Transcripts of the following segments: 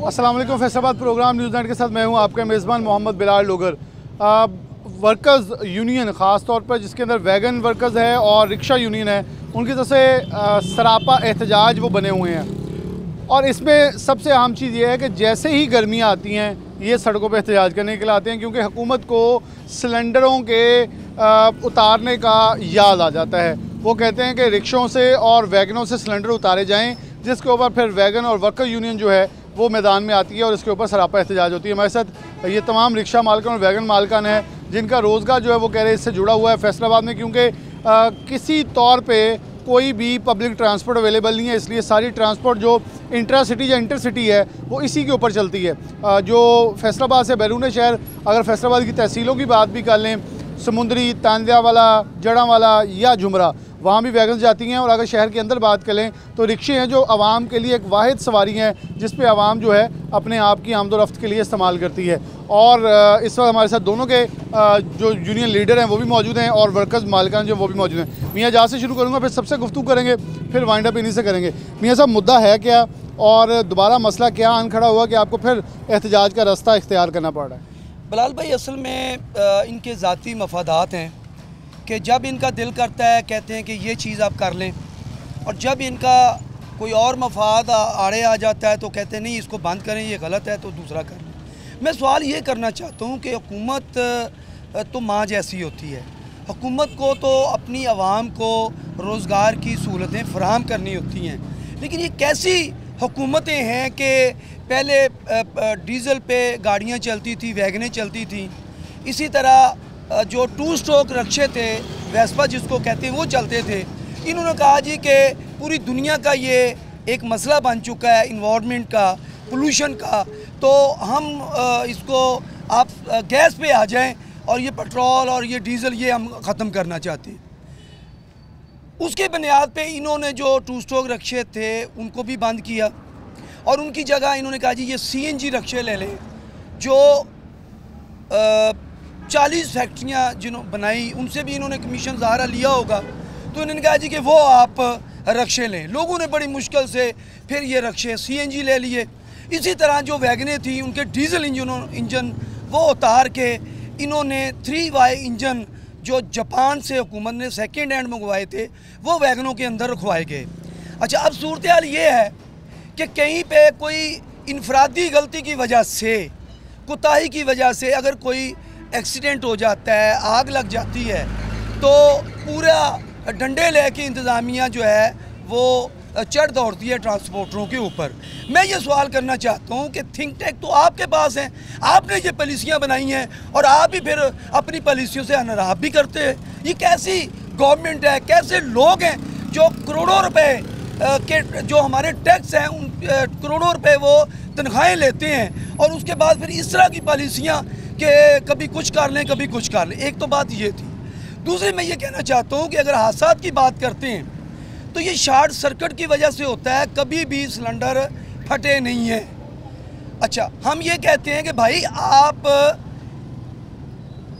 अस्सलाम वालेकुम। Faisalabad programme news night के साथ मैं हूं आपका मेज़बान मोहम्मद बिलाल लोगर। वर्कर्स यूनियन ख़ास तौर पर जिसके अंदर वैगन वर्कर्स है और रिक्शा यूनियन है, उनकी तरफ से सरापा एहतजाज वो बने हुए हैं। और इसमें सबसे अहम चीज़ ये है कि जैसे ही गर्मियाँ आती हैं ये सड़कों पर एहतजाज करने के लिए आते हैं, क्योंकि हुकूमत को सिलेंडरों के उतारने का याद आ जाता है। वो कहते हैं कि रिक्शों से और वैगनों से सिलेंडर उतारे जाएँ, जिसके ऊपर फिर वैगन और वर्कर यूनियन जो है वो मैदान में आती है और इसके ऊपर सरापा एहतजाज होती है। हमारे साथ ये तमाम रिक्शा मालकान और वैगन मालकान हैं जिनका रोज़गार जो है वो कह रहे हैं इससे जुड़ा हुआ है फैसलाबाद में, क्योंकि किसी तौर पे कोई भी पब्लिक ट्रांसपोर्ट अवेलेबल नहीं है, इसलिए सारी ट्रांसपोर्ट जो इंट्रा सिटी या इंटर सिटी है वो इसी के ऊपर चलती है। जो फैसलाबाद से बैरून शहर, अगर फैसलाबाद की तहसीलों की बात भी कर लें, समुंदरी, तांदियावाला, जड़ावाला या झुमरा, वहाँ भी वैगन जाती हैं। और अगर शहर के अंदर बात करें तो रिक्शे हैं जो आवाम के लिए एक वाहिद सवारी हैं जिस पे आवाम जो है अपने आप की आमदोरफ्त के लिए इस्तेमाल करती है। और इस वक्त हमारे साथ दोनों के जो यूनियन लीडर हैं वो भी मौजूद हैं और वर्कर्स मालिकान जो वो भी मौजूद हैं। मियाँ जहाँ से शुरू करूँगा, फिर सबसे गुफ्तगू करेंगे, फिर वाइंड अप इन्हीं से करेंगे। मियाँ साहब, मुद्दा है क्या और दोबारा मसला क्या अन खड़ा हुआ कि आपको फिर एहतजाज का रास्ता इख्तियार करना पड़ रहा है? बिलाल भाई, असल में इनके ज़ाती मफादात हैं कि जब इनका दिल करता है कहते हैं कि ये चीज़ आप कर लें, और जब इनका कोई और मफाद आड़े आ जाता है तो कहते हैं नहीं इसको बंद करें, ये गलत है तो दूसरा कर लें। मैं सवाल ये करना चाहता हूँ कि हुकूमत तो माँ जैसी होती है, हुकूमत को तो अपनी आवाम को रोज़गार की सहूलतें फराहम करनी होती हैं, लेकिन ये कैसी हुकूमतें हैं कि पहले डीज़ल पे गाड़ियाँ चलती थी, वैगनें चलती थी, इसी तरह जो 2 स्ट्रोक रिक्शे थे, वेस्पा जिसको कहते हैं, वो चलते थे। इन्होंने कहा जी कि पूरी दुनिया का ये एक मसला बन चुका है इन्वायरमेंट का, पोल्यूशन का, तो हम इसको आप गैस पे आ जाएं और ये पेट्रोल और ये डीज़ल ये हम ख़त्म करना चाहते हैं। उसके बुनियाद पे इन्होंने जो 2 स्ट्रोक रिक्शे थे उनको भी बंद किया और उनकी जगह इन्होंने कहा जी ये CNG रिक्शे ले लें, जो 40 फैक्ट्रियाँ जिन्होंने बनाई उनसे भी इन्होंने कमीशन ज़ाहरा लिया होगा, तो इन्होंने कहा जी कि वो आप रिक्शे लें। लोगों ने बड़ी मुश्किल से फिर ये रिक्शे CNG ले लिए। इसी तरह जो वैगनें थी उनके डीज़ल इंजन वो उतार के इन्होंने 3Y इंजन जो जापान से हुकूमत ने सेकेंड हैंड मंगवाए थे वो वैगनों के अंदर रखवाए गए। अच्छा, अब सूरत हाल ये है कि कहीं पे कोई इनफरादी गलती की वजह से, कोताही की वजह से अगर कोई एक्सीडेंट हो जाता है, आग लग जाती है, तो पूरा डंडे लेके इंतज़ामिया जो है वो चढ़ दौड़ती है ट्रांसपोर्टरों के ऊपर। मैं ये सवाल करना चाहता हूँ कि थिंक टैंक तो आपके पास हैं, आपने ये पॉलिसियाँ बनाई हैं और आप ही फिर अपनी पॉलिसियों से अनराब भी करते हैं। ये कैसी गवर्नमेंट है, कैसे लोग हैं जो करोड़ों रुपए के जो हमारे टैक्स हैं उन करोड़ों रुपए वो तनख्वाहें लेते हैं और उसके बाद फिर इस तरह की पॉलिसियाँ कि कभी कुछ कर लें कभी कुछ कर लें। एक तो बात ये थी। दूसरी मैं ये कहना चाहता हूँ कि अगर हादसा की बात करते हैं तो ये शॉर्ट सर्किट की वजह से होता है, कभी भी सिलेंडर फटे नहीं है। अच्छा, हम ये कहते हैं कि भाई आप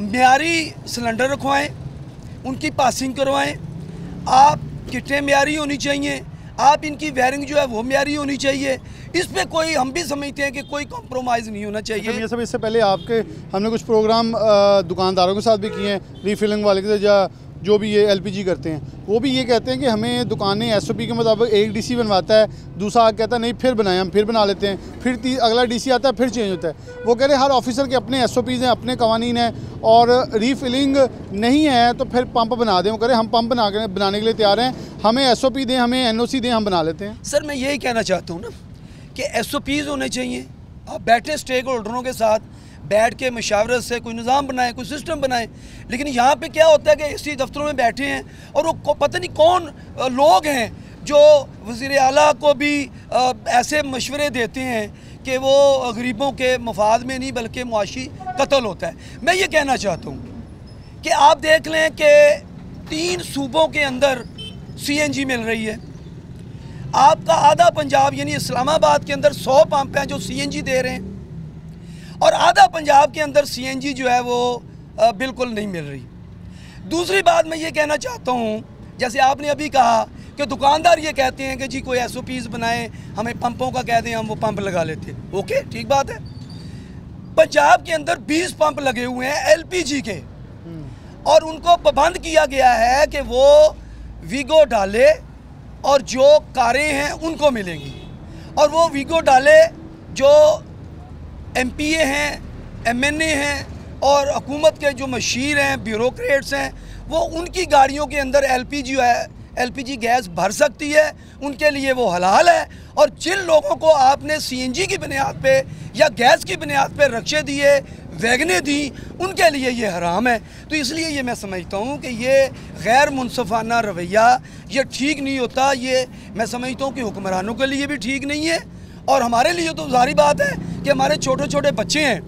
म्यारी सिलेंडर रखवाएं, उनकी पासिंग करवाएं, आप किटें म्यारी होनी चाहिए, आप इनकी वायरिंग जो है वो म्यारी होनी चाहिए। इस पे कोई, हम भी समझते हैं कि कोई कॉम्प्रोमाइज़ नहीं होना चाहिए। ये सब इससे पहले आपके हमने कुछ प्रोग्राम दुकानदारों के साथ भी किए हैं, रीफिलिंग वाले के या जो भी ये LPG करते हैं, वो भी ये कहते हैं कि हमें दुकानें SOP के मुताबिक एक DC बनवाता है, दूसरा कहता है नहीं फिर बनाएं, हम फिर बना लेते हैं, फिर अगला DC आता है फिर चेंज होता है। वो कह रहे हैं हर ऑफिसर के अपने SOPs हैं, अपने कवानीन हैं, और रीफिलिंग नहीं है तो फिर पंप बना दें। वो कह रहे हैं हम पंप बनाने के लिए तैयार हैं, हमें SOP दें, हमें NOC दें, हम बना लेते हैं। सर, मैं यही कहना चाहता हूँ ना कि SOPs होने चाहिए। आप बैठे स्टेक होल्डरों के साथ बैठ के मशावरत से कोई निज़ाम बनाएं, कोई सिस्टम बनाएं। लेकिन यहाँ पे क्या होता है कि इसी दफ्तरों में बैठे हैं और वो पता नहीं कौन लोग हैं जो वज़ीर आला को भी ऐसे मशवरे देते हैं कि वो गरीबों के मफाद में नहीं बल्कि मुआशी कत्ल होता है। मैं ये कहना चाहता हूँ कि आप देख लें कि 3 सूबों के अंदर CNG मिल रही है। आपका आधा पंजाब यानी इस्लामाबाद के अंदर 100 पंप हैं जो CNG दे रहे हैं और आधा पंजाब के अंदर CNG जो है वो बिल्कुल नहीं मिल रही। दूसरी बात मैं ये कहना चाहता हूँ, जैसे आपने अभी कहा कि दुकानदार ये कहते हैं कि जी कोई SOPs बनाएं, हमें पंपों का कह दें, हम वो पंप लगा लेते हैं। ओके, ठीक बात है। पंजाब के अंदर 20 पंप लगे हुए हैं LPG के, और उनको पाबंद किया गया है कि वो वीगो डाले और जो कारें हैं उनको मिलेंगी, और वो वीगो डाले जो MPA हैं, MNA हैं और हुकूमत के जो मशीर हैं, ब्यूरोक्रेट्स हैं, वो उनकी गाड़ियों के अंदर LPG गैस भर सकती है, उनके लिए वो हलाल है। और जिन लोगों को आपने CNG की बुनियाद पे या गैस की बुनियाद पे रक्शे दिए, वैगनें दी, उनके लिए ये हराम है। तो इसलिए ये मैं समझता हूँ कि ये गैर मुनसफ़ाना रवैया ये ठीक नहीं होता। ये मैं समझता हूँ कि हुक्मरानों के लिए भी ठीक नहीं है, और हमारे लिए तो ज़ाहिर बात है कि हमारे छोटे छोटे बच्चे हैं,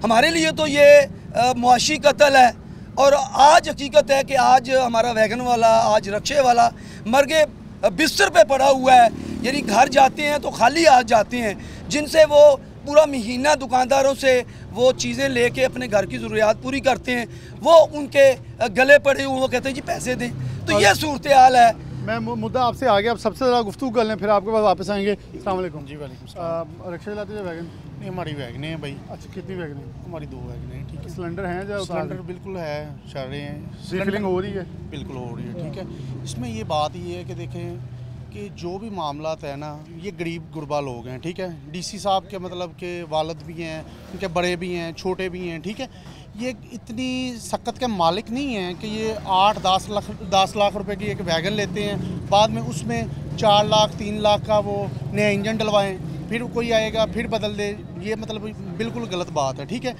हमारे लिए तो ये मुआशी कत्ल है। और आज हकीकत है कि आज हमारा वैगन वाला, आज रक्शे वाला मर के बिस्तर पे पड़ा हुआ है, यानी घर जाते हैं तो खाली हाथ जाते हैं, जिनसे वो पूरा महीना दुकानदारों से वो चीज़ें लेके अपने घर की ज़रूरियात पूरी करते हैं, वो उनके गले पड़े हुए, वो कहते हैं जी पैसे दें। तो ये सूरत हाल है। मैं मुद्दा आपसे आगे अब सबसे ज़्यादा गुफ्तगू कर लें, फिर आपके पास वापस आएंगे। अस्सलाम वालेकुम। जी वालेकुम सलाम। रिक्शा चलाते हैं वैगन? नहीं, हमारी वैगनें हैं भाई। अच्छा, कितनी वैगन है? हमारी 2 वैगनें हैं। ठीक है, सिलेंडर हैं जो सिलेंडर बिल्कुल है, चल रहे हैं, रिफिलिंग हो रही है? बिल्कुल हो रही है। ठीक है, इसमें ये बात ये है कि देखें कि जो भी मामलात है ना, ये गरीब गुरबा लोग हैं। ठीक है, DC साहब के मतलब के वालिद भी हैं, उनके बड़े भी हैं, छोटे भी हैं। ठीक है, ये इतनी सख्त के मालिक नहीं हैं कि ये 8-10 लाख रुपए की एक वैगन लेते हैं, बाद में उसमें 4 लाख 3 लाख का वो नया इंजन डलवाएं, फिर कोई आएगा फिर बदल दे। ये मतलब बिल्कुल गलत बात है। ठीक है,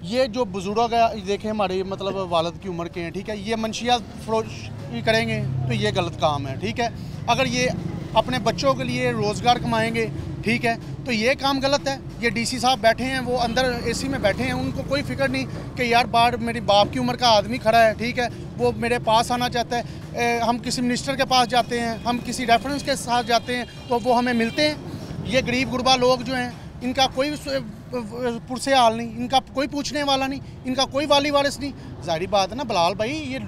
ये जो बुजुर्ग है, देखें हमारे मतलब वालिद की उम्र के हैं। ठीक है, ये मंशियात फरोशी करेंगे तो ये गलत काम है। ठीक है, अगर ये अपने बच्चों के लिए रोज़गार कमाएंगे, ठीक है, तो ये काम गलत है। ये DC साहब बैठे हैं, वो अंदर AC में बैठे हैं, उनको कोई फिक्र नहीं कि यार बाहर मेरी बाप की उम्र का आदमी खड़ा है, ठीक है, वो मेरे पास आना चाहता है। हम किसी मिनिस्टर के पास जाते हैं, हम किसी रेफरेंस के साथ जाते हैं तो वो हमें मिलते हैं। ये गरीब गुरबा लोग जो हैं, इनका कोई पुरसे हाल नहीं, इनका कोई पूछने वाला नहीं, इनका कोई वाली वारिस नहीं। ज़ाहिर बात है ना बिलाल भाई, ये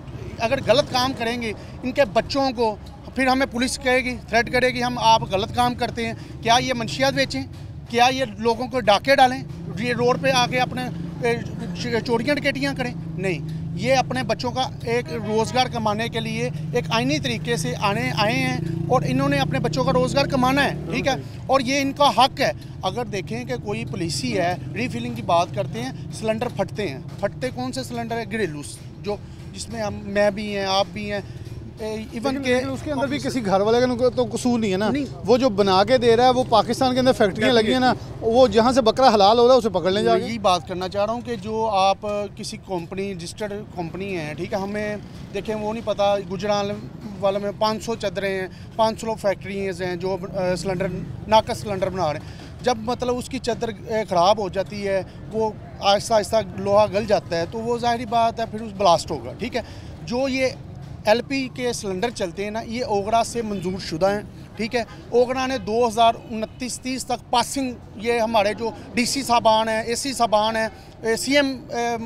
अगर गलत काम करेंगे इनके बच्चों को, फिर हमें पुलिस कहेगी, थ्रेट करेगी हम आप गलत काम करते हैं। क्या ये मंशियात बेचें? क्या ये लोगों को डाके डालें? ये रोड पे आके अपने चोरियाँ डकैतियाँ करें? नहीं, ये अपने बच्चों का एक रोज़गार कमाने के लिए एक आईनी तरीके से आए हैं, और इन्होंने अपने बच्चों का रोज़गार कमाना है। ठीक है, और ये इनका हक है। अगर देखें कि कोई पुलिसी है, रीफिलिंग की बात करते हैं, सिलेंडर फटते हैं, फटते कौन से सिलेंडर है? घरेलू, जो जिसमें मैं भी हैं, आप भी हैं, इवन के उसके अंदर भी किसी घर वाले का तो कसूर नहीं है ना। वो जो बना के दे रहा है, वो पाकिस्तान के अंदर फैक्ट्रियाँ लगी हैं ना, वो जहाँ से बकरा हलाल हो रहा है उसे पकड़ ले जाए। यही बात करना चाह रहा हूँ कि जो आप किसी कंपनी, रजिस्टर्ड कंपनी है, ठीक है, हमें देखें वो नहीं पता, गुजरात वाले में 500 चदरें हैं, 500 फैक्ट्रीज हैं जो सिलेंडर नाकस सिलेंडर बना रहे हैं। जब मतलब उसकी चदर ख़राब हो जाती है, वो आहिस्ता आहिस्ता लोहा गल जाता है, तो वो ज़ाहिर बात है फिर उस ब्लास्ट होगा। ठीक है, जो ये LP के सिलेंडर चलते हैं ना, ये ओगरा से मंजूर शुदा हैं। ठीक है, ओगरा ने 2029-30 तक पासिंग, ये हमारे जो DC साहबान हैं, AC साहबान हैं, CM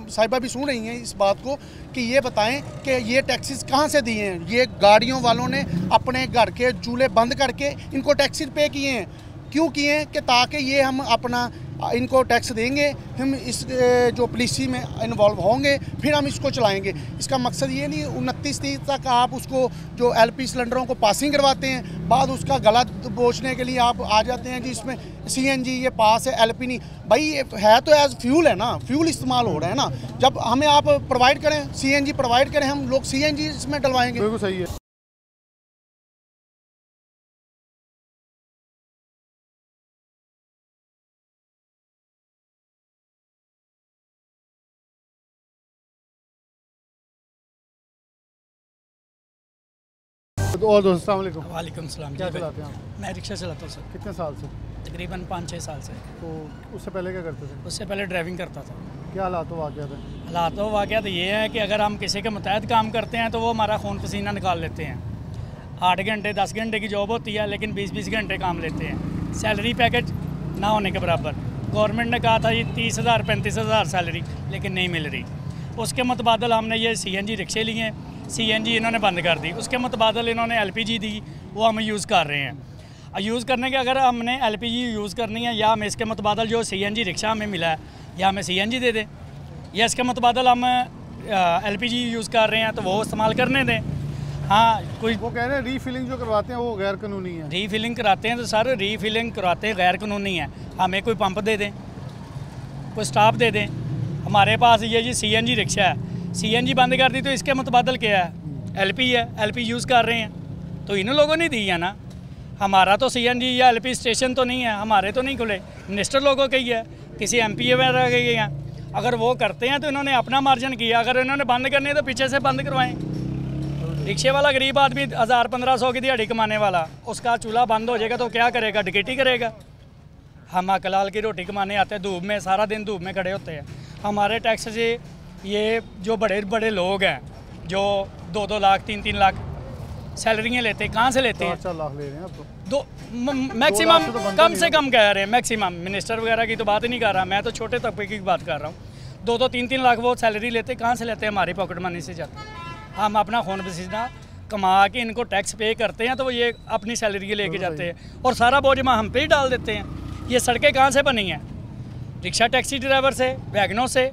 साहिबा भी सुन रही हैं इस बात को कि ये बताएं कि ये टैक्सेस कहाँ से दिए हैं। ये गाड़ियों वालों ने अपने घर के चूल्हे बंद करके इनको टैक्सेस पे किए हैं। क्यों किए हैं? कि ताकि ये हम अपना इनको टैक्स देंगे, हम इस जो पॉलिसी में इन्वॉल्व होंगे, फिर हम इसको चलाएंगे। इसका मकसद ये नहीं 29-30 तक आप उसको जो LP सिलेंडरों को पासिंग करवाते हैं, बाद उसका गला बोझने के लिए आप आ जाते हैं जी इसमें CNG ये पास है, LP नहीं। भाई ये है तो एज फ्यूल है ना, फ्यूल इस्तेमाल हो रहा है ना। जब हमें आप प्रोवाइड करें, CNG प्रोवाइड करें, हम लोग CNG इसमें डलवाएँगे। बिल्कुल सही है। और दोस्तों अस्सलाम वालेकुम। वालेकुम सलाम। क्या चलाते हैं आप? मैं रिक्शा चलाता हूँ सर, कितने साल से? तकरीबन 5-6 साल से। तो उससे पहले क्या करते थे? उससे पहले ड्राइविंग करता था। क्या हालात वाक़या थे? हालात वाक़या तो ये है कि अगर हम किसी के मुतहद काम करते हैं तो वो हमारा खून पसीना निकाल लेते हैं। 8 घंटे 10 घंटे की जॉब होती है, लेकिन 20-20 घंटे काम लेते हैं। सैलरी पैकेज ना होने के बराबर। गवर्नमेंट ने कहा था ये 30,000 35,000 सैलरी, लेकिन नहीं मिल रही। उसके मुतबादल हमने ये CNG रिक्शे लिए हैं। CNG इन्होंने बंद कर दी, उसके मुतबादल इन्होंने LPG दी, वो हम यूज़ कर रहे हैं। यूज़ करने के अगर हमने LPG यूज़ करनी है, या हमें इसके मुतबादल जो CNG रिक्शा हमें मिला है, या हमें CNG दे दें, या इसके मुतबादल हम LPG यूज़ कर रहे हैं तो वो इस्तेमाल करने दें। हाँ, कोई वो कह रहे हैं रीफिलिंग जो करवाते हैं वो गैर कानूनी है। रीफिलिंग कराते हैं तो सर रीफिलिंग करवाते हैं गैर कानूनी है, हमें कोई पंप दे दें, कोई स्टाफ दे दें। हमारे पास ये जी CNG रिक्शा है, CNG बंद कर दी तो इसके मुतबादल क्या है, LP है, LP यूज़ कर रहे हैं, तो इन लोगों ने दी है ना। हमारा तो CNG या LP स्टेशन तो नहीं है, हमारे तो नहीं खुले, मिनिस्टर लोगों के ही है, किसी MP वगैरह के हैं। अगर वो करते हैं तो इन्होंने अपना मार्जिन किया, अगर इन्होंने बंद करनी है तो पीछे से बंद करवाएं। रिक्शे वाला गरीब आदमी 1000-1500 की दिहाड़ी कमाने वाला, उसका चूल्हा बंद हो जाएगा तो क्या करेगा, डकैती करेगा। हम अकलाल की रोटी कमाने आते हैं धूप में, सारा दिन धूप में खड़े होते हैं। हमारे टैक्स से ये जो बड़े बड़े लोग हैं जो 2-2 लाख 3-3 लाख सैलरियाँ लेते हैं, कहाँ से लेते हैं? 4 लाख ले रहे हैं अब तो। दो मैक्सिमम तो बनते कम नहीं से है। कम कह रहे हैं, मैक्सिमम मिनिस्टर वगैरह की तो बात ही नहीं कर रहा, मैं तो छोटे तबके की बात कर रहा हूँ। 2-2 3-3 लाख वो सैलरी लेते, कहाँ से लेते हैं? हमारी पॉकेट मनी से जाते हैं। हम अपना खून पसीना कमा के इनको टैक्स पे करते हैं तो वो ये अपनी सैलरी के लेके जाते हैं और सारा बोझ हम पे ही डाल देते हैं। ये सड़कें कहाँ से बनी हैं? रिक्शा टैक्सी ड्राइवर से, वैगनों से,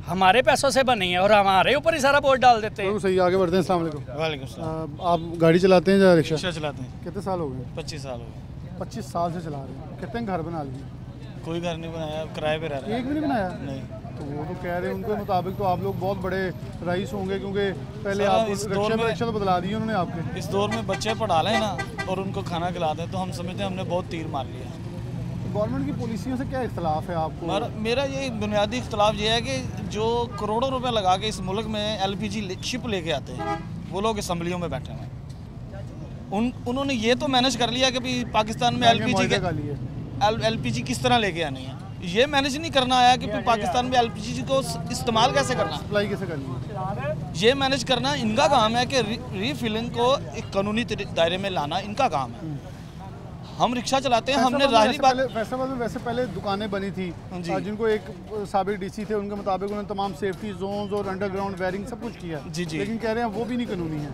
हमारे पैसों से बनी है और हमारे ऊपर ही सारा बोझ डाल देते हैं। तो सही, आगे बढ़ते हैं। अस्सलाम वालेकुम। वालेकुम सलाम। आप गाड़ी चलाते हैं या रिक्शा? रिक्शा चलाते हैं। कितने साल हो गए? 25 साल हो गए। 25 साल से चला रहे हैं। कितने घर बना लिए? कोई घर नहीं बनाया, किराए पे रह रहे एक भी नहीं बनाया? नहीं। तो वो तो कह रहे हैं उनके मुताबिक तो आप लोग बहुत बड़े रईस होंगे, क्योंकि पहले सर, आप इस दौर रिक्शा में में- रिक्शा तो बदला दिए उन्होंने आपके। इस दौर में बच्चे पढ़ा लें ना और उनको खाना खिलाते हैं तो हम समझते हैं हमने बहुत तीर मार लिया। गवर्नमेंट की पॉलिसियों से क्या इख्तलाफ है आपको? मेरा ये बुनियादी इख्तलाफ ये है कि जो करोड़ों रुपए लगा के इस मुल्क में LPG शिप लेके आते हैं वो लोग असम्बलियों में बैठे हैं। उन्होंने ये तो मैनेज कर लिया कि भाई पाकिस्तान में LPG किस तरह लेके आनी है। ये मैनेज नहीं करना आया कि पाकिस्तान में LPG को इस्तेमाल कैसे करना, सप्लाई कैसे करनी है। ये मैनेज करना इनका काम है कि रीफिलिंग को एक कानूनी दायरे में लाना इनका काम है। हम रिक्शा चलाते हैं, हमने जाहिर बात फैसलाबाद में वैसे पहले दुकानें बनी थी जी। जिनको एक साबिक DC थे, उनके मुताबिक उन्होंने तमाम सेफ्टी जोन्स और अंडरग्राउंड वायरिंग सब कुछ किया। जी, जी। लेकिन कह रहे हैं वो भी नहीं कानूनी है।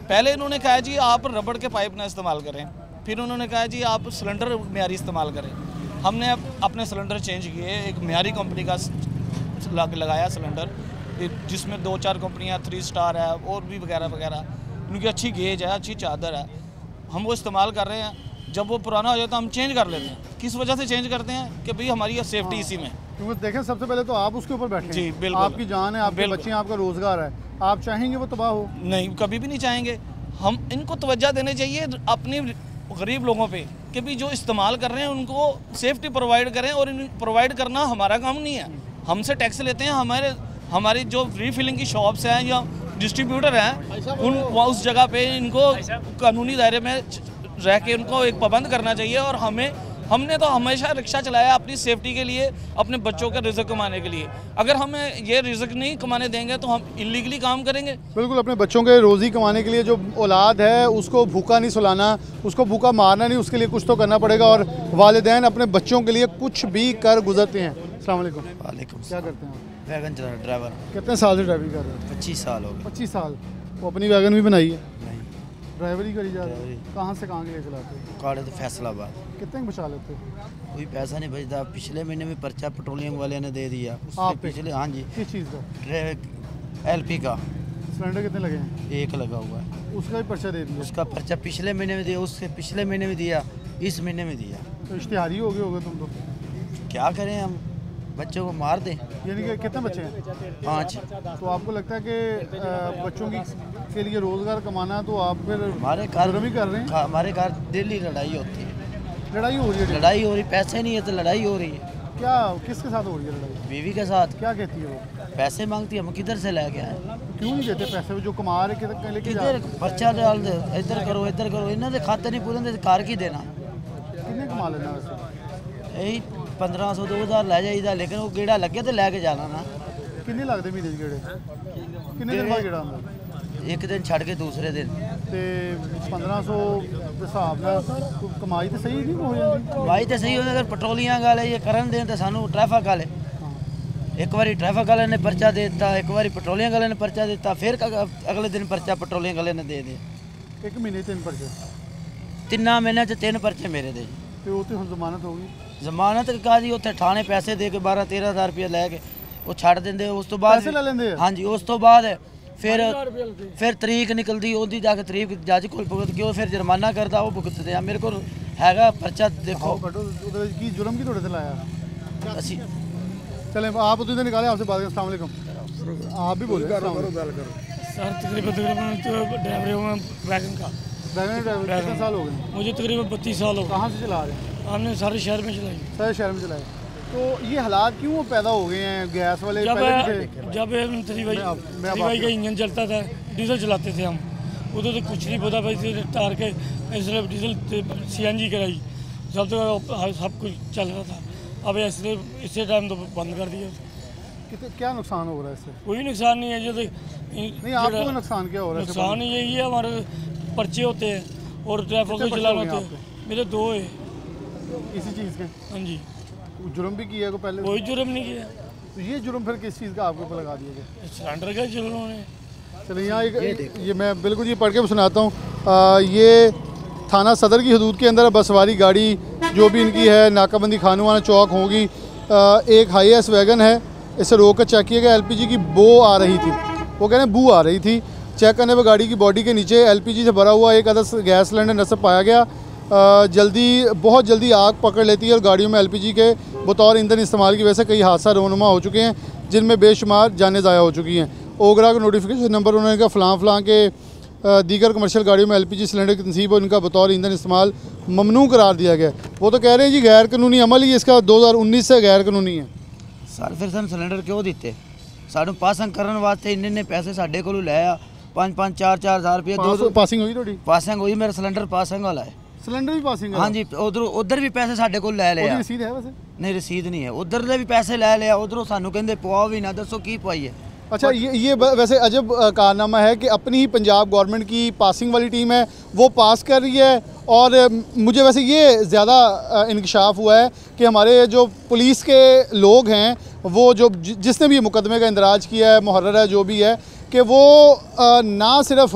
पहले इन्होंने कहा जी आप रबड़ के पाइप ना इस्तेमाल करें, फिर उन्होंने कहा जी आप सिलेंडर म्यारी इस्तेमाल करें। हमने अपने सिलेंडर चेंज किए, एक म्यारी कंपनी का लगाया सिलेंडर जिसमें 2-4 कंपनियां 3 स्टार है और भी वगैरह वगैरह, उनकी अच्छी गेज है, अच्छी चादर है, हम वो इस्तेमाल कर रहे हैं। जब वो पुराना हो जाता है हम चेंज कर लेते हैं। किस वजह से चेंज करते हैं कि भाई हमारी ये सेफ्टी इसी में। क्योंकि देखें सबसे पहले तो आप उसके ऊपर बैठे जी, हैं। बिल्कुल। आपकी जान है, आपके बिल्कुल। बच्चे हैं, आपका रोजगार है, आप चाहेंगे वो तबाह हो? नहीं, कभी भी नहीं चाहेंगे। हम इनको तवज्जो देनी चाहिए अपनी गरीब लोगों पे कि भी जो इस्तेमाल कर रहे हैं उनको सेफ्टी प्रोवाइड करें, और प्रोवाइड करना हमारा काम नहीं है। हमसे टैक्स लेते हैं, हमारी जो रीफिलिंग की शॉप्स हैं या डिस्ट्रीब्यूटर हैं उस जगह पे इनको कानूनी दायरे में रह के उनको एक पाबंद करना चाहिए। और हमने तो हमेशा रिक्शा चलाया अपनी सेफ्टी के लिए, अपने बच्चों का रिज़्क कमाने के लिए। अगर हमें ये रिज़्क नहीं कमाने देंगे तो हम इलीगली काम करेंगे। बिल्कुल, अपने बच्चों के रोज़ी कमाने के लिए जो औलाद है उसको भूखा नहीं सुलाना, उसको भूखा मारना नहीं, उसके लिए कुछ तो करना पड़ेगा। और वालिदैन अपने बच्चों के लिए कुछ भी कर गुजरते हैं। अस्सलाम वालेकुम। वालेकुम। क्या करते हैं आप? वैगन चला ड्राइवर। कितने साल से ड्राइविंग कर रहे हैं? 25 साल हो गए। 25 साल। वो अपनी वैगन भी बनाई है? नहीं, ड्राइवरी करी जा रही है? ड्राइवरी। कहाँ से कहाँ के लिए चलाते हैं? काड़े तो फैसलाबाद। कितने की बचा लेते हैं? कोई पैसा नहीं बचता। पिछले महीने में पर्चा पेट्रोलियम वाले ने दे दिया। उससे आप पे? पिछले, हाँ जी, किस चीज़ का? LP का सिलेंडर कितने लगे हैं? 1 लगा हुआ है। उसका भी पर्चा दे दिया? उसका पर्चा पिछले महीने में दिया, उससे पिछले महीने में दिया, इस महीने में दिया। तो इश्तिहारी हो गए होगे तुम तो। क्या करें हम, बच्चों को मार दें। यानी कि कितने बच्चे हैं? 5। तो आपको लगता है कि बच्चों के लिए रोज़गार कमाना, तो आप फिर हमारे घर जुर्म ही कर रहे हैं? हमारे घर डेली लड़ाई होती है। लड़ाई हो रही है? लड़ाई हो रही, पैसे नहीं है तो लड़ाई हो रही है। क्या, किसके साथ हो रही है लड़ाई? बीवी के साथ। क्या कहती है वो? पैसे मांगती है, हम किधर से ले आए? क्यों नहीं देते पैसे? जो कमा रहे किधर लेके जा किधर रहे? पर्चा डाल दे, इधर करो इधर करो, इन्हों के खाते नहीं पूरे होंदे, कार की देना। कितने कमा लेना वैसे? यही 1500 2000 लै जाइदा, लेकिन वो गेड़ा लगे तो लैके जाना ना। किन्ने लगते महीने च गेड़े? किन्ने दिन बाद गेड़ा आंदा? एक दिन छड़ के दूसरे दिन। ते 1500 ਦੇ ਹਿਸਾਬ ਨਾਲ ਕਮਾਈ ਤਾਂ ਸਹੀ ਨਹੀਂ ਹੋ ਜਾਂਦੀ? भाई तो सही होता, अगर पेट्रोलियां गाले ये करन दें तो सानू ट्रैफिक वाले एक बारी ट्रैफिक वाले ने पर्चा दे दिता, एक बारी पेट्रोलिंग वाले ने पर्चा दिता, फिर अगले दिन पर्चा पेट्रोलिंग वाले ने दे दिया। 1 महीने 3 पर्चे 3 महीने च 3 पर्चे मेरे दे जी। ਤੇ ਉਹ ਤੇ ਹੁਣ ਜ਼ਮਾਨਤ ਹੋ ਗਈ। ਜ਼ਮਾਨਤ ਕਾ ਜੀ ਉੱਥੇ ਥਾਣੇ ਪੈਸੇ ਦੇ ਕੇ 12-13 ਹਜ਼ਾਰ ਰੁਪਏ ਲੈ ਕੇ ਉਹ ਛੱਡ ਦਿੰਦੇ। ਉਸ ਤੋਂ ਬਾਅਦ ਪੈਸੇ ਲੈ ਲੈਂਦੇ ਆ? ਹਾਂਜੀ, ਉਸ ਤੋਂ ਬਾਅਦ ਫਿਰ ਤਰੀਕ ਨਿਕਲਦੀ, ਉਹਦੀ ਜਾ ਕੇ ਤਰੀਕ ਜੱਜ ਕੋਲ ਭੁਗਤ ਕੇ ਉਹ ਫਿਰ ਜੁਰਮਾਨਾ ਕਰਦਾ, ਉਹ ਭੁਗਤਦੇ ਆ। ਮੇਰੇ ਕੋਲ ਹੈਗਾ ਪਰਚਾ, ਦੇਖੋ। ਕੱਢੋ ਉਹਦੇ ਵਿੱਚ ਕੀ ਜੁਰਮ ਕੀ ਤੁਹਾਡੇ ਤੇ ਲਾਇਆ? ਅਸੀਂ चले आप उधर से निकाले, आपसे बात करें। अस्सलाम वालेकुम। आप भी बोले सर तकरीबन तो ड्राइवर हूँ वैगन का। ड्राइवर कितने साल हो गए? मुझे तकरीबन 32 साल हो गए। कहाँ से चला रहे हैं? हमने सारे शहर में चलाई। सारे शहर में चलाए। तो ये हालात क्यों पैदा हो गए हैं? गैस वाले जब पहले भी थे। जब थ्री भाई का इंजन चलता था, डीजल चलाते थे हम, उधर तो कुछ नहीं पता भाई तार के इसलिए डीजल CNG कराई, जब तक सब कुछ चल रहा था। अब इससे टाइम तो बंद कर दिया। क्या नुकसान हो रहा है इससे? कोई नुकसान नहीं है। जैसे नहीं, आपको नुकसान क्या हो रहा है? नुकसान यही है, हमारे पर्चे होते हैं और ट्रैफिक के चलान होते हैं। मेरे 2 है इसी चीज़ के। हाँ जी। जुर्म भी किया को पहले? कोई जुर्म नहीं किया। तो ये जुर्म फिर किस चीज़ का आपके ऊपर लगा दिया गया? सिलेंडर का जुर्म है। चलिए यहाँ ये मैं बिल्कुल ये पढ़ के सुनाता हूँ। ये थाना सदर की हदूद के अंदर बस सवारी गाड़ी जो भी इनकी है, नाकाबंदी खानवाना चौक होगी। एक हाई एस वैगन है, इसे रोक कर चेक किया गया। LPG की बो आ रही थी, वो कह रहे हैं बू आ रही थी। चेक करने पर गाड़ी की बॉडी के नीचे LPG से भरा हुआ एक अदद गैस सिलेंडर नस्ब पाया गया। बहुत जल्दी आग पकड़ लेती है और गाड़ियों में LPG के बतौर ईंधन इस्तेमाल की वजह से कई हादसा रोनुमा हो चुके हैं, जिनमें बेशुमार जानें ज़ाया हो चुकी हैं। ओगरा का नोटिफिकेशन नंबर उन्होंने कहा फ़लाँ के दीगर कमर्शियल गाड़ियों में LPG सिलेंडर की तनसीब और इनका बतौर ईंधन इस्तेमाल ममनू करार दिया गया। वो तो कह रहे हैं जी गैर कानूनी अमल ही इसका 2019 से गैर कानूनी है। सर फिर ਸਾਨੂੰ ਸਿਲੰਡਰ ਕਿਉਂ ਦਿੱਤੇ? ਸਾਨੂੰ ਪਾਸਿੰਗ ਕਰਨ ਵਾਸਤੇ ਇੰਨੇ ਪੈਸੇ ਸਾਡੇ ਕੋਲੋਂ ਲੈ ਆ, 5-5 4-4 ਹਜ਼ਾਰ ਰੁਪਏ। पासिंग हुई थोड़ी? ਪਾਸਿੰਗ ਹੋਈ, ਮੇਰਾ ਸਿਲੰਡਰ ਪਾਸਿੰਗ ਵਾਲਾ ਹੈ। सिलेंडर भी पासिंग? हाँ जी, उधर भी पैसे साढ़े को ले लिया। रसीद है वैसे? नहीं, रसीद नहीं है। उधर ले भी पैसे ले लिया, उधरों सानू कहंदे पवाओ भी ना, दसो की पवाई है। अच्छा, ये वैसे अजब कारनामा है कि अपनी ही पंजाब गवर्नमेंट की पासिंग वाली टीम है, वो पास कर रही है। और मुझे वैसे ये ज़्यादा इंकशाफ हुआ है कि हमारे जो पुलिस के लोग हैं, वो जो जिसने भी मुकदमे का इंदराज किया है, मुहर्रर है, जो भी है, कि वो ना सिर्फ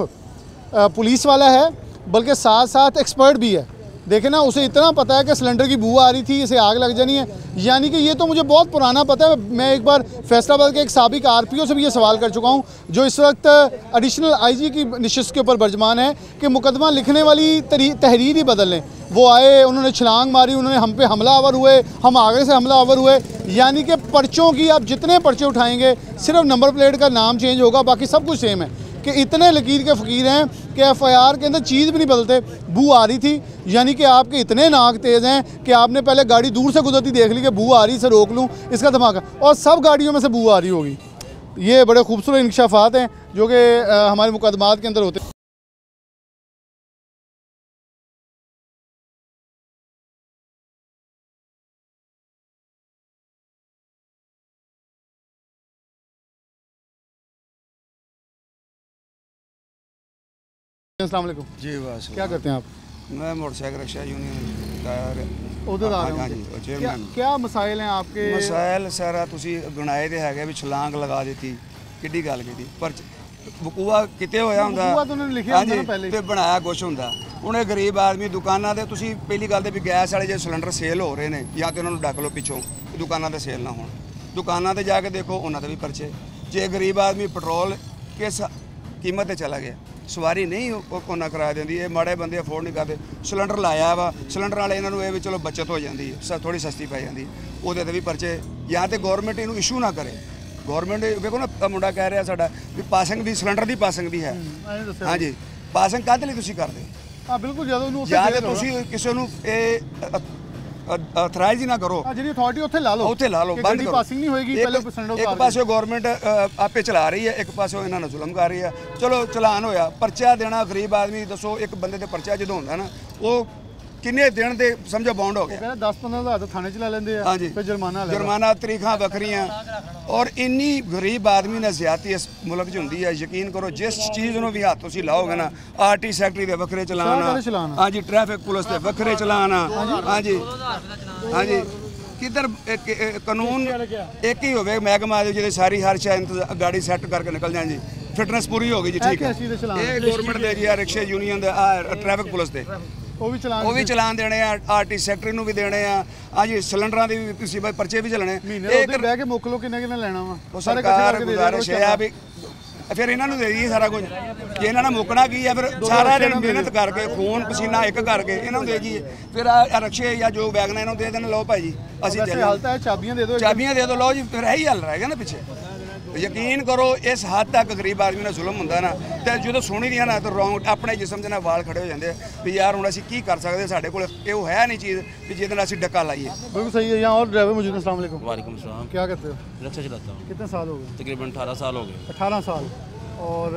पुलिस वाला है बल्कि साथ साथ एक्सपर्ट भी है। देखें ना, उसे इतना पता है कि सिलेंडर की बू आ रही थी, इसे आग लग जानी है। यानी कि ये तो मुझे बहुत पुराना पता है। मैं एक बार फैसलाबाद के एक साबिक RPO से भी ये सवाल कर चुका हूँ, जो इस वक्त एडिशनल IG की नशिस्त के ऊपर बर्जमान है, कि मुकदमा लिखने वाली तहरीर ही बदल लें। वो आए, उन्होंने छलांग मारी, उन्होंने हम पे हमलावर हुए, हम आगे से हमलावर हुए। यानी कि पर्चों की आप जितने पर्चे उठाएंगे, सिर्फ नंबर प्लेट का नाम चेंज होगा, बाकी सब कुछ सेम है। कि इतने लकीर के फ़कीर हैं कि FIR के अंदर चीज़ भी नहीं बदलते। बू आ रही थी, यानी कि आपके इतने नाक तेज़ हैं कि आपने पहले गाड़ी दूर से गुजरती देख ली कि बू आ रही, इसे रोक लूँ, इसका धमाका, और सब गाड़ियों में से बू आ रही होगी। ये बड़े खूबसूरत इंकशाफात हैं जो कि हमारे मुकदमात के अंदर होते हैं। अस्सलाम वालेकुम जी। बस क्या करते हैं आप? मैं मोटरसाइकिल रिक्शा यूनियन का उधर आ रहे हाँ जी, हो? चेयरमैन। क्या मसाइल हैं आपके? मसाइल सारा ਤੁਸੀਂ ਬਣਾਏ ਤੇ ਹੈਗੇ ਵੀ ਛਲਾਂਗ ਲਗਾ ਦਿੱਤੀ, ਕਿੱਡੀ ਗੱਲ ਕੀਤੀ। ਪਰ ਵਕੂਆ ਕਿਤੇ ਹੋਇਆ ਹੁੰਦਾ, ਵਕੂਆ ਤਾਂ ਉਹਨਾਂ ਨੇ ਲਿਖਿਆ ਹੁੰਦਾ ਨਾ ਪਹਿਲੇ। ਤੇ ਬਣਾਇਆ ਕੁਛ ਹੁੰਦਾ। ਹੁਣ ਇਹ ਗਰੀਬ ਆਦਮੀ ਦੁਕਾਨਾਂ ਤੇ, ਤੁਸੀਂ ਪਹਿਲੀ ਗੱਲ ਤੇ ਵੀ ਗੈਸ ਵਾਲੇ ਜੇ ਸਿਲੰਡਰ ਸੇਲ ਹੋ ਰਹੇ ਨੇ, ਜਾਂ ਤੇ ਉਹਨਾਂ ਨੂੰ ਡੱਕ ਲਓ ਪਿੱਛੋਂ, ਦੁਕਾਨਾਂ ਤੇ ਸੇਲ ਨਾ ਹੋਣ। ਦੁਕਾਨਾਂ ਤੇ ਜਾ ਕੇ ਦੇਖੋ, ਉਹਨਾਂ ਤੇ ਵੀ ਪਰਚੇ। ਜੇ ਗਰੀਬ ਆਦਮੀ ਪੈਟਰੋਲ ਕਿਸ कीमत चला गया, सवारी नहीं कोना करा देंदी, ये माड़े बंदे अफोर्ड नहीं करते। सिलेंडर लाया वा, सिलेंडर वाले इन्होंने ये भी चलो बचत हो जाती है, थोड़ी सस्ती पै जाती, वो भी परचे। या तो गौरमेंट इनू इशू ना करे। गौरमेंट देखो ना, मुंडा कह रहा साडा भी पासिंग भी, सिलेंडर की पासिंग भी है। हाँ जी, पासिंग काहदे लई तुसीं करदे? हाँ बिल्कुल, या तो तुसीं किसी नूं अथराइज ही ना करो, ਜਿਹੜੀ ਅਥਾਰਟੀ ਉੱਥੇ ਲਾ ਲਓ, ਉੱਥੇ ਲਾ ਲਓ, ਬੰਦ ਕਰੋ। ਪਾਸਿੰਗ ਨਹੀਂ ਹੋਏਗੀ, ਪਹਿਲੇ ਸਿਲੰਡਰ ਇੱਕ ਪਾਸੇ ਗਵਰਨਮੈਂਟ ਆਪੇ ਚਲਾ ਰਹੀ ਹੈ, ਇੱਕ ਪਾਸੇ ਇਹਨਾਂ ਨੂੰ ਜ਼ੁਲਮ ਕਰ ਰਹੀ ਹੈ। ਚਲੋ ਚਲਾਨ ਹੋਇਆ, ਪਰਚਾ ਦੇਣਾ ਗਰੀਬ ਆਦਮੀ, ਦੱਸੋ ਇੱਕ ਬੰਦੇ ਤੇ ਪਰਚਾ ਜਦੋਂ ਹੁੰਦਾ ਨਾ, ਉਹ ਕਿੰਨੇ ਦਿਨ ਦੇ ਸਮਝੋ ਬੌਂਡ ਹੋ ਗਿਆ। ਕਹਿੰਦਾ 10-15 ਹਜ਼ਾਰ ਤਾਂ ਥਾਣੇ ਚ ਲੈ ਲੈਂਦੇ ਆ, ਫਿਰ ਜੁਰਮਾਨਾ ਤਰੀਖਾਂ ਵੱਖਰੀਆਂ। ਔਰ ਇੰਨੀ ਗਰੀਬ ਆਦਮੀ ਨਾਲ ਜ਼ਿਆਦਤੀ ਇਸ ਮੁਲਕ 'ਚ ਹੁੰਦੀ ਹੈ। ਯਕੀਨ ਕਰੋ, ਜਿਸ ਚੀਜ਼ ਨੂੰ ਵੀ ਹੱਥ ਤੁਸੀਂ ਲਾਓਗੇ ਨਾ, RT ਸੈਕਟਰੀ ਦੇ ਵੱਖਰੇ ਚਲਾਨ, ਹਾਂਜੀ, ਟ੍ਰੈਫਿਕ ਪੁਲਿਸ ਦੇ ਵੱਖਰੇ ਚਲਾਨ, ਹਾਂਜੀ ਹਾਂਜੀ, ਕਿੱਧਰ ਕਾਨੂੰਨ ਇੱਕ ਹੀ ਹੋਵੇ ਮਹਿਕਮਾ ਦੇ ਜਿਹਦੇ ਸਾਰੀ ਹਰ ਸ਼ਾਇਦ ਗਾੜੀ ਸੈੱਟ ਕਰਕੇ ਨਿਕਲ ਜਾਣ ਜੀ। ਫਿਟਨੈਸ ਪੂਰੀ ਹੋ ਗਈ ਜੀ, ਠੀਕ ਹੈ। ਇਹ ਗਵਰਨਮੈਂਟ ਦੇ ਜੀ ਆ ਰਿਕਸ਼ੇ ਯੂਨੀਅਨ ਦੇ ਟ੍ਰੈਫਿਕ ਪੁਲਿਸ ਦੇ ਉਹ ਵੀ ਚਲਾਨ ਦੇਣੇ ਆ, ਆਰਟੀ ਸੈਕਟਰੀ ਨੂੰ ਵੀ ਦੇਣੇ ਆ, ਜੀ ਸਿਲੰਡਰਾਂ ਦੀ ਵੀ ਤੁਸੀਂ ਪਰਚੇ ਵੀ ਚੱਲਣੇ। ਇਹ ਬਹਿ ਕੇ ਮੁੱਕ ਲੋ ਕਿੰਨਾ ਲੈਣਾ ਵਾ, ਉਹ ਸਰਕਾਰ ਗੁਜ਼ਾਰਿਸ਼ ਹੈ ਵੀ ਫਿਰ ਇਹਨਾਂ ਨੂੰ ਦੇ ਦਈਏ ਸਾਰਾ ਕੁਝ। ਜੇ ਇਹਨਾਂ ਨੇ ਮੁੱਕਣਾ ਕੀ ਆ, ਫਿਰ ਸਾਰਾ ਦਿਨ ਮਿਹਨਤ ਕਰਕੇ ਖੂਨ ਪਸੀਨਾ ਇੱਕ ਕਰਕੇ ਇਹਨਾਂ ਨੂੰ ਦੇ ਦਈਏ। ਫਿਰ ਆ ਰਕਸ਼ੇ ਜਾਂ ਜੋ ਵੈਗਨ ਇਹਨਾਂ ਨੂੰ ਦੇ ਦੇਣ, ਲਓ ਭਾਈ ਜੀ ਅਸੀਂ ਚਾਬੀਆਂ ਦੇ ਦਿਓ, ਚਾਬੀਆਂ ਦੇ ਦਿਓ, ਲਓ ਜੀ। ਫਿਰ ਇਹੀ ਹੱਲ ਰਹਿ ਗਿਆ ਨਾ ਪਿੱਛੇ। ਯਕੀਨ ਕਰੋ ਇਸ ਹੱਦ ਤੱਕ ਗਰੀਬ ਆਦਮੀ ਨਾਲ ਜ਼ੁਲਮ ਹੁੰਦਾ ਨਾ, ਤੇ ਜਦੋਂ ਸੁਣੀ ਦੀਆਂ ਨਾ ਤਾਂ ਰੌਂਗ ਆਪਣੇ ਜਿਸਮ ਦੇ ਨਾਲ ਵਾਲ ਖੜੇ ਹੋ ਜਾਂਦੇ ਵੀ ਯਾਰ ਹੁਣ ਅਸੀਂ ਕੀ ਕਰ ਸਕਦੇ, ਸਾਡੇ ਕੋਲ ਇਹ ਹੈ ਨਹੀਂ ਚੀਜ਼ ਵੀ ਜਿਹਦੇ ਨਾਲ ਅਸੀਂ ਡੱਕਾ ਲਾਈਏ। बिल्कुल सही है। यहाँ और ड्राइवर मौजूद है। अस्सलाम वालेकुम। वालेकुम सलाम। क्या करते हो? रिक्शा चलाता हूँ। कितने साल हो गए? तकरीबन 18 साल हो गए। 18 साल। और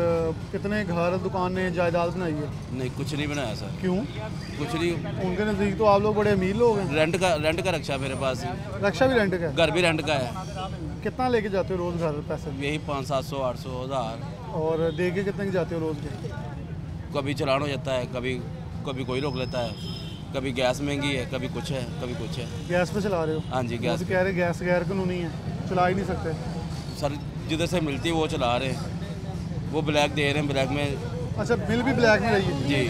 कितने घर दुकानें जायदाद बनाई है? नहीं कुछ नहीं बनाया सर। क्यों? कुछ नहीं। उनके नज़दीक तो आप लोग बड़े अमीर लोग हैं। रेंट का रिक्शा मेरे पास। रक्षा भी रेंट का है? घर भी रेंट का है। कितना लेके जाते हो रोज़ घर पैसे? यही 500, 700, 800, 1000। और दे के कितने के जाते हो रोज़ के? कभी चलान हो जाता है, कभी कोई रोक लेता है, कभी गैस महंगी है, कभी कुछ है, कभी कुछ है। गैस पे चला रहे हो? हाँ जी गैस। कह रहे गैस गैर कानूनी है, चला ही नहीं सकते। सर जिधर से मिलती है वो चला रहे हैं, वो ब्लैक दे रहे हैं, ब्लैक में। अच्छा बिल भी ब्लैक में रही है जी,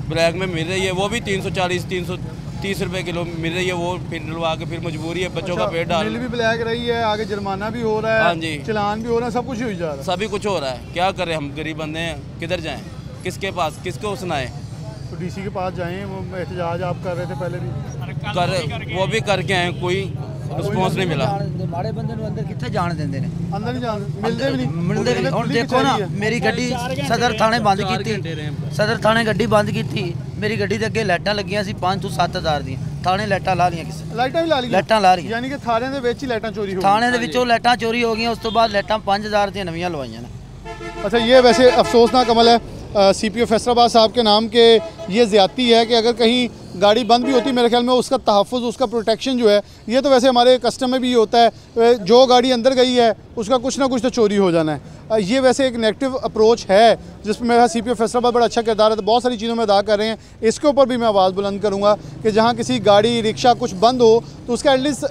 ब्लैक में मिल रही है, वो भी 340, 330 रुपए किलो मिल रही है। वो फिर डलवा के फिर मजबूरी है बच्चों का पेट डाल। बिल भी ब्लैक रही है, आगे जुर्माना भी हो रहा है। हाँ जी, चलान भी हो रहा है, सब कुछ ही हो जा रहा है। सभी कुछ हो रहा है। क्या करें हम, गरीब बंदे हैं, किधर जाएं, किसके पास, किसको सुनाएं। तो डीसी के पास जाएं, वो एहतजाज आप कर रहे थे पहले भी, वो भी करके आए, कोई रिस्पॉन्स नहीं मिला। ਮਾੜੇ ਬੰਦੇ ਨੂੰ ਅੰਦਰ ਕਿੱਥੇ ਜਾਣ ਦਿੰਦੇ ਨੇ? अंदर नहीं जान मिलते भी नहीं। ਮਿਲਦੇ ਨਹੀਂ। ਹੁਣ ਦੇਖੋ ਨਾ, ਮੇਰੀ ਗੱਡੀ ਸਦਰ ਥਾਣੇ ਬੰਦ ਕੀਤੀ, ਸਦਰ ਥਾਣੇ ਗੱਡੀ ਬੰਦ ਕੀਤੀ। ਮੇਰੀ ਗੱਡੀ ਦੇ ਅੱਗੇ ਲਾਈਟਾਂ ਲੱਗੀਆਂ ਸੀ 5 ਤੋਂ 7000 ਦੀਆਂ, ਥਾਣੇ ਲਾਈਟਾਂ ਲਾ ਲਈਆਂ ਕਿਸੇ। ਲਾਈਟਾਂ ਵੀ ਲਾ ਲਈਆਂ? ਲਾਈਟਾਂ ਲਾ ਰਹੀਆਂ। ਯਾਨੀ ਕਿ ਥਾਣੇ ਦੇ ਵਿੱਚ ਹੀ ਲਾਈਟਾਂ ਚੋਰੀ ਹੋ ਗਈਆਂ। ਥਾਣੇ ਦੇ ਵਿੱਚੋਂ ਲਾਈਟਾਂ ਚੋਰੀ ਹੋ ਗਈਆਂ, ਉਸ ਤੋਂ ਬਾਅਦ ਲਾਈਟਾਂ 5000 ਦੀਆਂ ਨਵੀਆਂ ਲਵਾਈਆਂ ਨੇ। अच्छा ये वैसे अफसोसनाक अमल है CPO फैसलाबाद साहब के नाम के। ये ज़्यादती है कि अगर कहीं गाड़ी बंद भी होती है, मेरे ख्याल में उसका तहफ़्फ़ुज़, उसका प्रोटेक्शन जो है, ये तो वैसे हमारे कस्टम में भी ये होता है, जो गाड़ी अंदर गई है उसका कुछ ना कुछ तो चोरी हो जाना है। ये वैसे एक नेगेटिव अप्रोच है जिसमें मेरा CPO फैसलाबाद बड़ा अच्छा किरदार है, तो बहुत सारी चीज़ों में अदा कर रहे हैं। इसके ऊपर भी मैं आवाज़ बुलंद करूँगा कि जहाँ किसी गाड़ी रिक्शा कुछ बंद हो तो उसका एटलीस्ट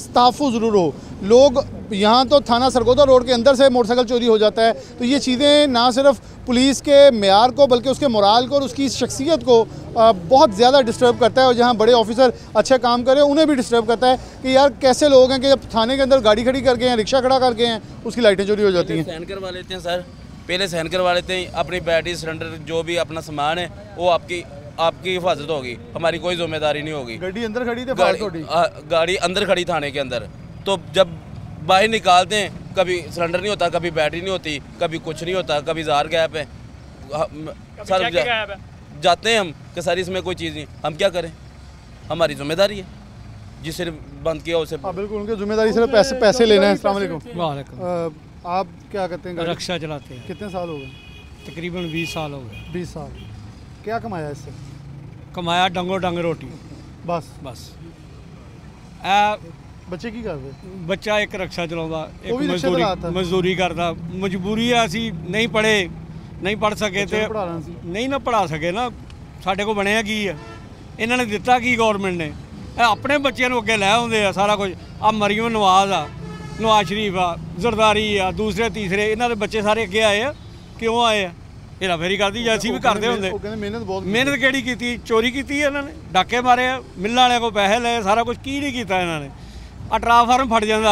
तहफ़्फ़ुज़ ज़रूर हो। लोग यहाँ तो थाना सरगोदा रोड के अंदर से मोटरसाइकिल चोरी हो जाता है, तो ये चीज़ें ना सिर्फ पुलिस के मेयार को बल्कि उसके मोराल को और उसकी शख्सियत को बहुत ज़्यादा डिस्टर्ब करता है। और जहाँ बड़े ऑफिसर अच्छे काम करें उन्हें भी डिस्टर्ब करता है कि यार कैसे लोग हैं कि जब थाने के अंदर गाड़ी खड़ी करके हैं, रिक्शा खड़ा करके हैं, उसकी लाइटें चोरी हो जाती हैं। सहन करवा लेते हैं सर, पहले सहन करवा लेते हैं। अपनी बैटरी सिलेंडर जो भी अपना सामान है वो आपकी हिफाजत होगी, हमारी कोई जिम्मेदारी नहीं होगी। गाड़ी अंदर खड़ी थी, गाड़ी अंदर खड़ी थाने के अंदर, तो जब बाहर निकालते हैं कभी सिलेंडर नहीं होता, कभी बैटरी नहीं होती, कभी कुछ नहीं होता, कभी जार गैप है। सर जाते हैं हम कि सर इसमें कोई चीज़ नहीं, हम क्या करें, हमारी जिम्मेदारी है, जिससे बंद किया उसे। बिल्कुल उनकी जिम्मेदारी सिर्फ पैसे लेना है। अस्सलाम वालेकुम। वालेकुम। आप क्या करते हैं? रक्षा चलाते हैं। कितने साल हो गए? तकरीबन 20 साल हो गए। 20 साल। क्या कमाया इससे? कमाया डंगो डंग रोटी बस। ਬੱਚੇ ਕੀ ਕਰਦੇ? ਬੱਚਾ ਇੱਕ ਰਕਸ਼ਾ ਚਲਾਉਂਦਾ, ਉਹ ਵੀ ਇੱਕ ਰਿਕਸ਼ਾ ਚਲਾਤਾ। ਮਜ਼ਦੂਰੀ ਕਰਦਾ। ਮਜਬੂਰੀ ਆ, ਅਸੀਂ ਨਹੀਂ ਪੜ੍ਹੇ, ਨਹੀਂ ਪੜ੍ਹ ਸਕੇ ਤੇ ਨਹੀਂ ਨਾ ਪੜ੍ਹਾ ਸਕੇ ਨਾ, ਸਾਡੇ ਕੋਲ ਬਣਿਆ ਕੀ ਆ? ਇਹਨਾਂ ਨੇ ਦਿੱਤਾ ਕੀ ਗਵਰਨਮੈਂਟ ਨੇ? ਇਹ ਆਪਣੇ ਬੱਚਿਆਂ ਨੂੰ ਅੱਗੇ ਲੈ ਆਉਂਦੇ ਆ ਸਾਰਾ ਕੁਝ। ਆ ਮਰੀਮ ਨਵਾਜ਼ ਆ, ਨਵਾਜ਼ ਸ਼ਰੀਫ ਆ, ਜ਼ਰਦਾਰੀ ਆ, ਦੂਸਰੇ ਤੀਸਰੇ, ਇਹਨਾਂ ਦੇ ਬੱਚੇ ਸਾਰੇ ਅੱਗੇ ਆਏ ਆ। ਕਿਉਂ ਆਏ ਆ? ਹੇਰਾ ਫੇਰੀ ਕਰਦੀ ਜਾਂ ਅਸੀਂ ਵੀ ਕਰਦੇ ਹੁੰਦੇ। ਮਿਹਨਤ ਕਿਹੜੀ ਕੀਤੀ? ਚੋਰੀ ਕੀਤੀ ਹੈ ਇਹਨਾਂ ਨੇ, ਡਾਕੇ ਮਾਰੇ ਆ, ਮਿੱਲਾਂ ਵਾਲਿਆਂ ਕੋਲ ਪੈਸੇ ਲਏ, ਸਾਰਾ ਕੁਝ ਕੀ ਨਹੀਂ ਕੀਤਾ ਇਹਨਾਂ ਨੇ। ਆ ਟਰਾਂਸਫਾਰਮ ਫਟ ਜਾਂਦਾ,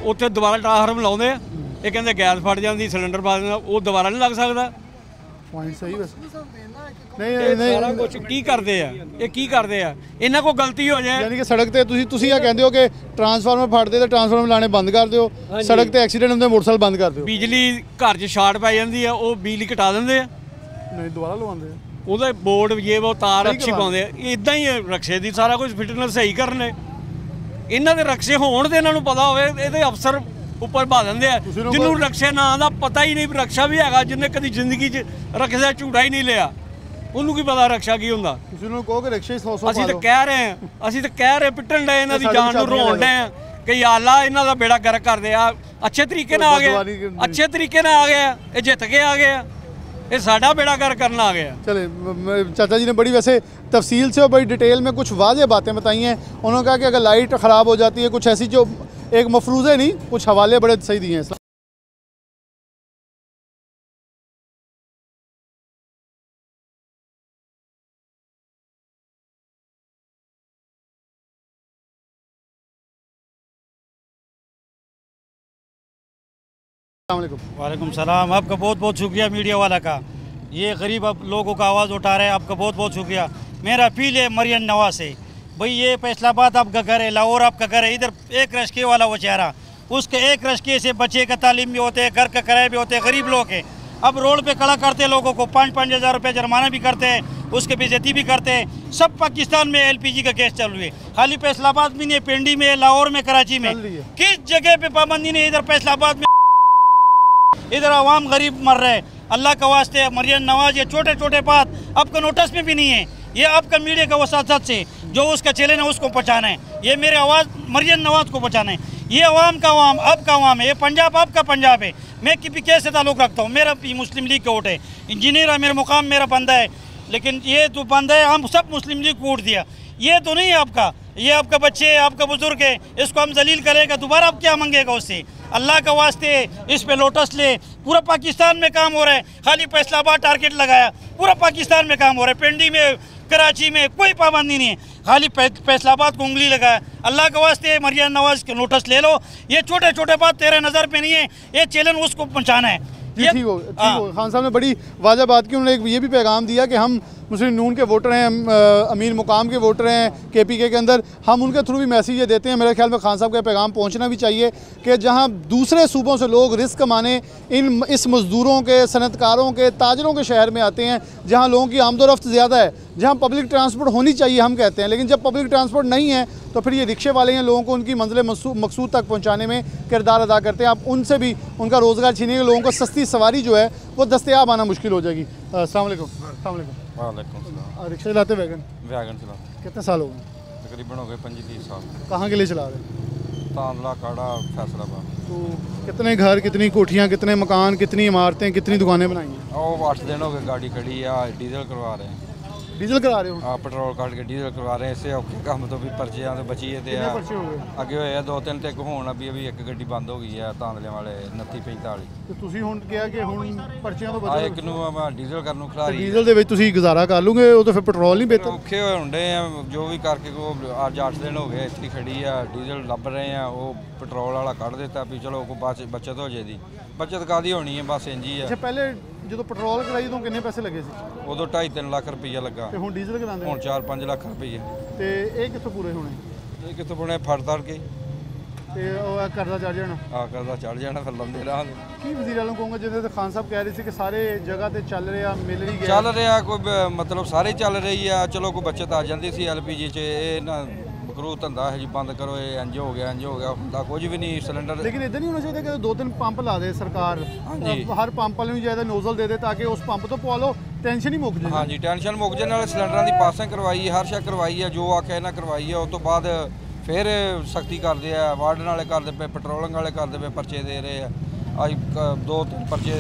ਉੱਥੇ ਦੁਬਾਰਾ ਟਰਾਂਸਫਾਰਮ ਲਾਉਂਦੇ ਆ, ਇਹ ਕਹਿੰਦੇ ਗੈਸ ਫਟ ਜਾਂਦੀ, ਸਿਲੰਡਰ ਪਾ ਦਿੰਦਾ, ਉਹ ਦੁਬਾਰਾ ਨਹੀਂ ਲੱਗ ਸਕਦਾ। ਪੁਆਇੰਟ ਸਹੀ ਵੈਸੇ। ਨਹੀਂ ਸਾਰਾ ਕੁਝ ਕੀ ਕਰਦੇ ਆ, ਇਹ ਕੀ ਕਰਦੇ ਆ? ਇਹਨਾਂ ਕੋਲ ਗਲਤੀ ਹੋ ਜਾਏ। ਯਾਨੀ ਕਿ ਸੜਕ ਤੇ ਤੁਸੀਂ ਇਹ ਕਹਿੰਦੇ ਹੋ ਕਿ ਟਰਾਂਸਫਾਰਮਰ ਫਟਦੇ ਤਾਂ ਟਰਾਂਸਫਾਰਮਰ ਲਾਣੇ ਬੰਦ ਕਰ ਦਿਓ, ਸੜਕ ਤੇ ਐਕਸੀਡੈਂਟ ਹੁੰਦੇ ਮੋਟਰਸਾਈਕਲ ਬੰਦ ਕਰ ਦਿਓ। ਬਿਜਲੀ ਘਰ 'ਚ ਸ਼ਾਰਟ ਪੈ ਜਾਂਦੀ ਆ, ਉਹ ਬਿਜਲੀ ਘਟਾ ਦਿੰਦੇ ਆ, ਨਹੀਂ ਦੁਬਾਰਾ ਲਵਾਉਂਦੇ ਆ, ਉਹਦੇ ਬੋਰਡ ਜੇ ਉਹ ਤਾਰ ਅੱਛੀ ਪਾਉਂਦੇ ਆ। ਇਦਾਂ ਹੀ ਰਕਸ਼ੇ ਦੀ ਸਾਰਾ ਕੁਝ ਫਿਟਨੈਸ ਸਹੀ ਕਰਨੇ। ਇਹਨਾਂ ਦੇ ਰਕਸ਼ੇ ਹੋਣ ਤੇ ਇਹਨਾਂ ਨੂੰ ਪਤਾ ਹੋਵੇ, ਇਹਦੇ ਅਫਸਰ ਉੱਪਰ ਬਾ ਦਿੰਦੇ ਆ ਜਿਹਨੂੰ ਰਕਸ਼ੇ ਨਾਂ ਦਾ ਪਤਾ ਹੀ ਨਹੀਂ। ਰਕਸ਼ਾ ਵੀ ਹੈਗਾ ਜਿਹਨੇ ਕਦੀ ਜ਼ਿੰਦਗੀ 'ਚ ਰਕਸ਼ੇ ਦਾ ਝੂੜਾ ਹੀ ਨਹੀਂ ਲਿਆ, ਉਹਨੂੰ ਕੀ ਪਤਾ ਰਕਸ਼ਾ ਕੀ ਹੁੰਦਾ। ਤੁਸੀਂ ਨੂੰ ਕਹੋ ਕਿ ਰਕਸ਼ੇ 100 ਅਸੀਂ ਤਾਂ ਕਹਿ ਰਹੇ ਹਾਂ, ਅਸੀਂ ਤਾਂ ਕਹਿ ਰਹੇ, ਪਿੱਟਣ ਡਏ ਇਹਨਾਂ ਦੀ ਜਾਨ ਨੂੰ, ਰੋਣ ਡਏ ਆ ਕਿ ਯਾ ਅੱਲਾ ਇਹਨਾਂ ਦਾ ਬੇੜਾ ਗਰਕ ਕਰਦੇ ਆ। ਅੱਛੇ ਤਰੀਕੇ ਨਾਲ ਆ ਗਏ, ਅੱਛੇ ਤਰੀਕੇ ਨਾਲ ਆ ਗਏ, ਇਹ ਜਿੱਤ ਕੇ ਆ ਗਏ ਆ। ये साडा बेड़ा कर करना आ गया। चले चाचा जी ने बड़ी वैसे तफसील से और बड़ी डिटेल में कुछ वाज़ेह बातें बताई हैं। उन्होंने कहा कि अगर लाइट ख़राब हो जाती है, कुछ ऐसी जो एक मफरूज़े नहीं, कुछ हवाले बड़े सही दिए हैं। वालेकुम सलाम। आपका बहुत बहुत शुक्रिया मीडिया वाला का, ये गरीब अब लोगों का आवाज़ उठा रहे हैं, आपका बहुत बहुत शुक्रिया। मेरा अपील है मरियम नवाज से, भाई ये फैसलाबाद आपका घर है, लाहौर आपका घर है, इधर एक रश्के वाला वो चेहरा, उसके एक रश्के से बच्चे का तालीम भी होते हैं, घर का किराए भी होते हैं, गरीब लोग हैं। अब रोड पे खड़ा करते हैं लोगों को, 5-5 हज़ार रुपये जुर्माना भी करते हैं, उसके बेइज्जती भी करते हैं। सब पाकिस्तान में LPG का केस चल रही है, खाली फैसलाबाद में नहीं, पिंडी में, लाहौर में, कराची में, किस जगह पे पाबंदी नहीं। इधर फैसलाबाद में इधर आवाम गरीब मर रहे हैं। अल्लाह का वास्ते मरियम नवाज ये छोटे छोटे बात आपका नोटिस में भी नहीं है, ये आपका मीडिया का वसात से जो उसका चैनल है उसको पहुँचाना है, ये मेरे आवाज़ मरियम नवाज को पहुँचाना है। ये अवाम का अवाम आपका अवाम है, ये पंजाब आपका पंजाब है। मैं PPK से ताल्लुक़ रखता हूँ, मेरा मुस्लिम लीग का वोट है, इंजीनियर है, मेरा मुकाम मेरा बंदा है, लेकिन ये तो बंदा है, हम सब मुस्लिम लीग को वोट दिया। ये तो नहीं है आपका, ये आपका बच्चे है, आपका बुजुर्ग है, इसको हम जलील करेगा, दोबारा आप क्या मांगेगा उससे? अल्लाह का वास्ते इस पे लोटस ले। पूरा पाकिस्तान में काम हो रहा है, खाली फैसलाबाद टारगेट लगाया, पूरा पाकिस्तान में काम हो रहा है, पिंडी में, कराची में कोई पाबंदी नहीं है, खाली फैसलाबाद को उंगली लगाया। अल्लाह के वास्ते मरियम नवाज के नोटिस ले लो, ये छोटे छोटे बात तेरे नज़र पे नहीं है, ये चैलेंज उसको पहुँचाना है। ठीक हो खान साहब ने बड़ी वाजह बात की। उन्होंने ये भी पैगाम दिया कि हम मुस्लिम नून के वोटर हैं, अमीर मुकाम के वोटर हैं KPK के अंदर, हम उनके थ्रू भी मैसेज ये देते हैं। मेरे ख्याल में खान साहब का पैगाम पहुंचना भी चाहिए कि जहां दूसरे सूबों से लोग रिस्क कमाने इस मज़दूरों के, सनतकारों के, ताजरों के शहर में आते हैं, जहां लोगों की आमदोरफ्त ज़्यादा है, जहां पब्लिक ट्रांसपोर्ट होनी चाहिए हम कहते हैं, लेकिन जब पब्लिक ट्रांसपोर्ट नहीं है तो फिर ये रिक्शे वाले हैं, लोगों को उनकी मंजिल मकसूद तक पहुँचाने में किरदार अदा करते हैं। आप उनसे भी उनका रोज़गार छीनेंगे, लोगों को सस्ती सवारी जो है वो दस्तयाब आना मुश्किल हो जाएगी। अस्सलाम वालेकुम। वालेकुम। रिक्शा चलाते वैगन चलाते कितने साल हो गए? तकरीबन हो गए 25-30 साल। कहाँ के लिए चला रहे हैं? तांदला, काड़ा, फैसलाबाद। तो कितने घर, कितनी कोठियाँ, कितने मकान, कितनी इमारतें, कितनी दुकानें बनाई हैं? वो 8 दिन हो गए गाड़ी खड़ी है, डीजल करवा रहे हैं। डीजल करा रहे हो? हाँ, पेट्रोल काट के डीजल करवा रहे हैं। इससे औखे काम तो भी पर्चे तो बची है, पर्चे हो गए अगे होए 2-3 ते होण अभी एक गड्डी बंद हो गई है तांदले वाले 29-45। ਤੇ ਤੁਸੀਂ ਹੁਣ ਕਿਹਾ ਕਿ ਹੁਣ ਪਰਚੀਆਂ ਤੋਂ ਆ ਬਚੋ। ਇੱਕ ਨੂੰ ਮੈਂ ਡੀਜ਼ਲ ਕਰਨ ਨੂੰ ਖਿਲਾ ਰਹੀ ਡੀਜ਼ਲ ਦੇ ਵਿੱਚ ਤੁਸੀਂ ਗੁਜ਼ਾਰਾ ਕਰ ਲੂਗੇ, ਉਹ ਤਾਂ ਫਿਰ ਪੈਟਰੋਲ ਨਹੀਂ ਬਿਹਤਰ? ਔਖੇ ਹੋਏ ਹੁੰਦੇ ਆ ਜੋ ਵੀ ਕਰਕੇ ਕੋ ਅੱਜ 8 ਦਿਨ ਹੋ ਗਏ ਇੱਥੇ ਖੜੀ ਆ, ਡੀਜ਼ਲ ਲੱਭ ਰਹੇ ਆ, ਉਹ ਪੈਟਰੋਲ ਵਾਲਾ ਕੱਢ ਦਿੱਤਾ ਵੀ ਚਲੋ ਕੋ ਬਚਤ ਹੋ ਜਾਏਗੀ। ਬਚਤ ਕਾਦੀ ਹੋਣੀ ਹੈ, ਬਸ ਇੰਜ ਹੀ ਆ। ਅੱਛਾ, ਪਹਿਲੇ ਜਦੋਂ ਪੈਟਰੋਲ ਕਰਾਈ ਉਦੋਂ ਕਿੰਨੇ ਪੈਸੇ ਲੱਗੇ ਸੀ? ਉਦੋਂ 2.5-3 ਲੱਖ ਰੁਪਈਆ ਲੱਗਾ ਤੇ ਹੁਣ ਡੀਜ਼ਲ ਕਰਾਉਂਦੇ ਹੁਣ 4-5 ਲੱਖ ਰੁਪਈਆ। ਤੇ ਇਹ ਕਿੱਥੋਂ ਪੂਰੇ ਹੋਣੇ? ਇਹ ਕਿੱਥੋਂ ਬਣੇ ਫੜ ਤੜ ਕੇ ਤੇ ਉਹ ਕਰਜ਼ਾ ਚੜ ਜਾਣਾ? ਆ ਕਰਜ਼ਾ ਚੜ ਜਾਣਾ, ਫਿਰ ਲੰਦੇ ਰਹਾਂਗੇ। ਕੀ ਵਜ਼ੀਰ ਆਲਮ ਕਹੂੰਗਾ, ਜਿਹਦੇ ਤੇ ਖਾਨ ਸਾਹਿਬ ਕਹਿ ਰਹੇ ਸੀ ਕਿ ਸਾਰੇ ਜਗ੍ਹਾ ਤੇ ਚੱਲ ਰਿਹਾ, ਮਿਲ ਰਹੀ ਗਿਆ, ਚੱਲ ਰਿਹਾ ਕੋਈ ਮਤਲਬ ਸਾਰੇ ਚੱਲ ਰਹੀ ਆ, ਚਲੋ ਕੋਈ ਬੱਚਤ ਆ ਜਾਂਦੀ ਸੀ LPG 'ਚ। ਇਹ ਨਾ ਬਕਰੂ ਧੰਦਾ ਹੈ ਜੀ, ਬੰਦ ਕਰੋ, ਇਹ ਇੰਜ ਹੋ ਗਿਆ ਇੰਜ ਹੋ ਗਿਆ, ਹੁੰਦਾ ਕੁਝ ਵੀ ਨਹੀਂ। ਸਿਲੰਡਰ ਲੇਕਿਨ ਇਦਾਂ ਨਹੀਂ ਹੋਣਾ ਚਾਹੀਦਾ ਕਿ 2-3 ਪੰਪ ਲਾ ਦੇ ਸਰਕਾਰ, ਹਾਂਜੀ। ਹਰ ਪੰਪ ਵਾਲੇ ਨੂੰ ਚਾਹੀਦਾ ਨੋਜ਼ਲ ਦੇ ਦੇ ਤਾਂ ਕਿ ਉਸ ਪੰਪ ਤੋਂ ਪਵਾ ਲਓ, ਟੈਨਸ਼ਨ ਹੀ ਮੁੱਕ ਜਾਏ। ਹਾਂਜੀ, ਟੈਨਸ਼ਨ ਮੁੱਕ ਜਾਣ। ਨਾਲ ਸਿਲੰਡਰਾਂ ਦੀ ਪਾਸਿੰਗ ਕਰਵਾਈ ਹੈ, ਹਰ ਸ਼ੈ ਕਰਵਾਈ ਹੈ, ਜੋ ਆਖਿਆ ਇਹਨਾਂ ਕਰਵਾਈ ਹੈ। ਉਸ ਤੋਂ ਬਾਅਦ ਫਿਰ ਸਖਤੀ ਕਰਦੇ ਆ, ਵਾਰਡਨ ਵਾਲੇ ਕਰਦੇ ਪਏ, ਪੈਟਰੋਲਿੰਗ ਵਾਲੇ ਕਰਦੇ ਪਏ, ਪਰਚੇ ਦੇ ਰਹੇ ਆ। ਅੱਜ 2-3 पर्चे,